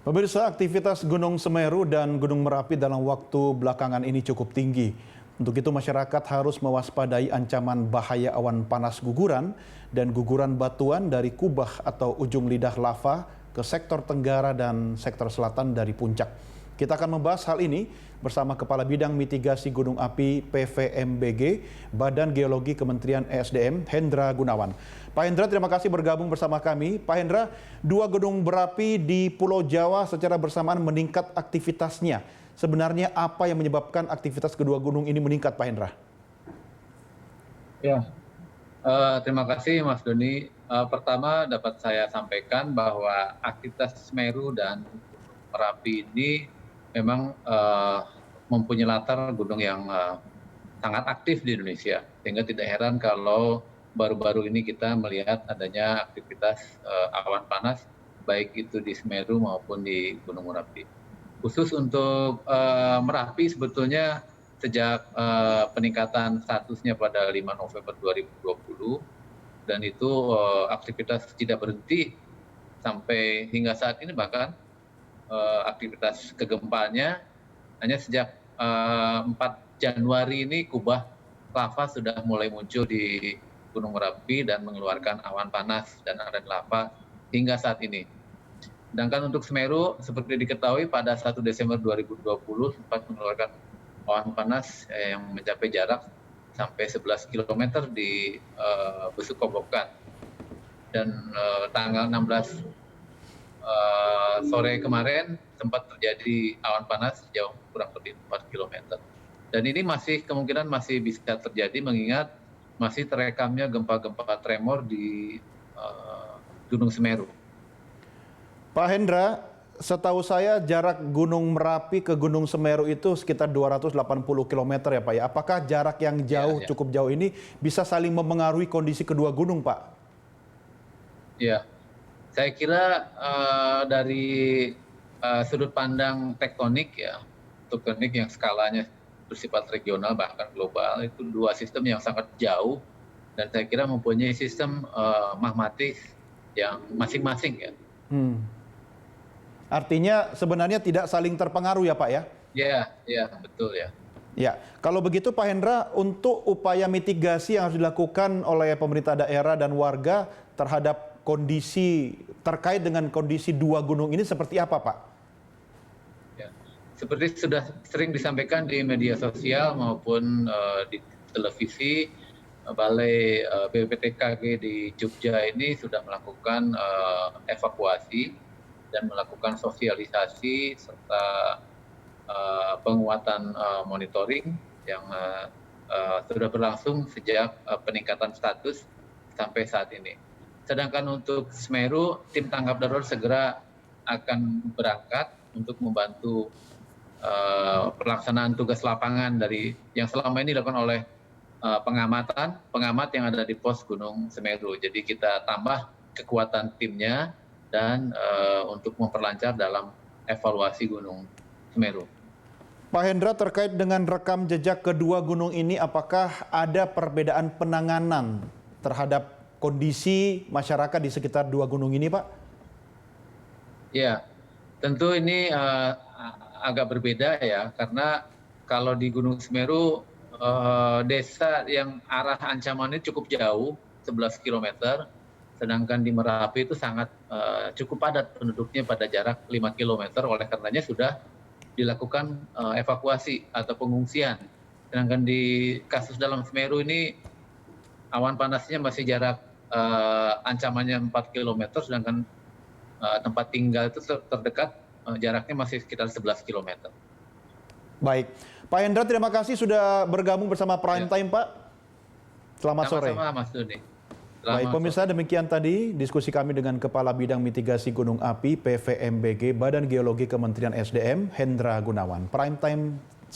Pemirsa, aktivitas Gunung Semeru dan Gunung Merapi dalam waktu belakangan ini cukup tinggi. Untuk itu masyarakat harus mewaspadai ancaman bahaya awan panas guguran dan guguran batuan dari kubah atau ujung lidah lava ke sektor tenggara dan sektor selatan dari puncak. Kita akan membahas hal ini bersama Kepala Bidang Mitigasi Gunung Api PVMBG, Badan Geologi Kementerian ESDM, Hendra Gunawan. Pak Hendra, terima kasih bergabung bersama kami. Pak Hendra, dua gunung berapi di Pulau Jawa secara bersamaan meningkat aktivitasnya. Sebenarnya apa yang menyebabkan aktivitas kedua gunung ini meningkat, Pak Hendra? Ya, terima kasih Mas Doni. Pertama dapat saya sampaikan bahwa aktivitas Semeru dan Merapi ini memang mempunyai latar gunung yang sangat aktif di Indonesia. Sehingga tidak heran kalau baru-baru ini kita melihat adanya aktivitas awan panas, baik itu di Semeru maupun di Gunung Merapi. Khusus untuk Merapi sebetulnya sejak peningkatan statusnya pada 5 November 2020 dan itu aktivitas tidak berhenti sampai hingga saat ini, bahkan aktivitas kegempanya hanya sejak 4 Januari ini kubah lava sudah mulai muncul di Gunung Merapi dan mengeluarkan awan panas dan aren lava hingga saat ini. Sedangkan untuk Semeru, seperti diketahui pada 1 Desember 2020 sempat mengeluarkan awan panas yang mencapai jarak sampai 11 km di Besuk Kobokan. Dan tanggal 16 sore kemarin sempat terjadi awan panas sejauh kurang lebih 4 km. Dan ini kemungkinan masih bisa terjadi mengingat masih terekamnya gempa-gempa tremor di Gunung Semeru. Pak Hendra, setahu saya jarak Gunung Merapi ke Gunung Semeru itu sekitar 280 km ya Pak ya. Apakah jarak yang jauh, cukup jauh ini bisa saling mempengaruhi kondisi kedua gunung, Pak? Ya, saya kira dari sudut pandang tektonik ya, tektonik yang skalanya bersifat regional bahkan global, itu dua sistem yang sangat jauh dan saya kira mempunyai sistem magmatis yang masing-masing ya. Artinya sebenarnya tidak saling terpengaruh ya Pak ya? Ya, betul ya. Ya, kalau begitu Pak Hendra, untuk upaya mitigasi yang harus dilakukan oleh pemerintah daerah dan warga terhadap kondisi terkait dengan kondisi dua gunung ini seperti apa Pak? Ya, seperti sudah sering disampaikan di media sosial maupun di televisi, Balai BPTKG di Jogja ini sudah melakukan evakuasi dan melakukan sosialisasi serta penguatan monitoring yang sudah berlangsung sejak peningkatan status sampai saat ini. Sedangkan untuk Semeru, tim tanggap darurat segera akan berangkat untuk membantu pelaksanaan tugas lapangan dari yang selama ini dilakukan oleh pengamat yang ada di pos Gunung Semeru. Jadi kita tambah kekuatan timnya dan untuk memperlancar dalam evaluasi Gunung Semeru. Pak Hendra, terkait dengan rekam jejak kedua gunung ini, apakah ada perbedaan penanganan terhadap kondisi masyarakat di sekitar dua gunung ini, Pak? Ya, tentu ini agak berbeda ya, karena kalau di Gunung Semeru, desa yang arah ancamannya cukup jauh, 11 km, sedangkan di Merapi itu sangat cukup padat penduduknya pada jarak 5 km, oleh karenanya sudah dilakukan evakuasi atau pengungsian. Sedangkan di kasus dalam Semeru ini awan panasnya masih jarak ancamannya 4 km, sedangkan tempat tinggal itu terdekat jaraknya masih sekitar 11 km. Baik, Pak Hendra, terima kasih sudah bergabung bersama Prime Time, Pak. Selamat sore. Sama-sama, Mas Doni. Baik, pemirsa, demikian tadi diskusi kami dengan Kepala Bidang Mitigasi Gunung Api PVMBG, Badan Geologi Kementerian ESDM, Hendra Gunawan. Prime Time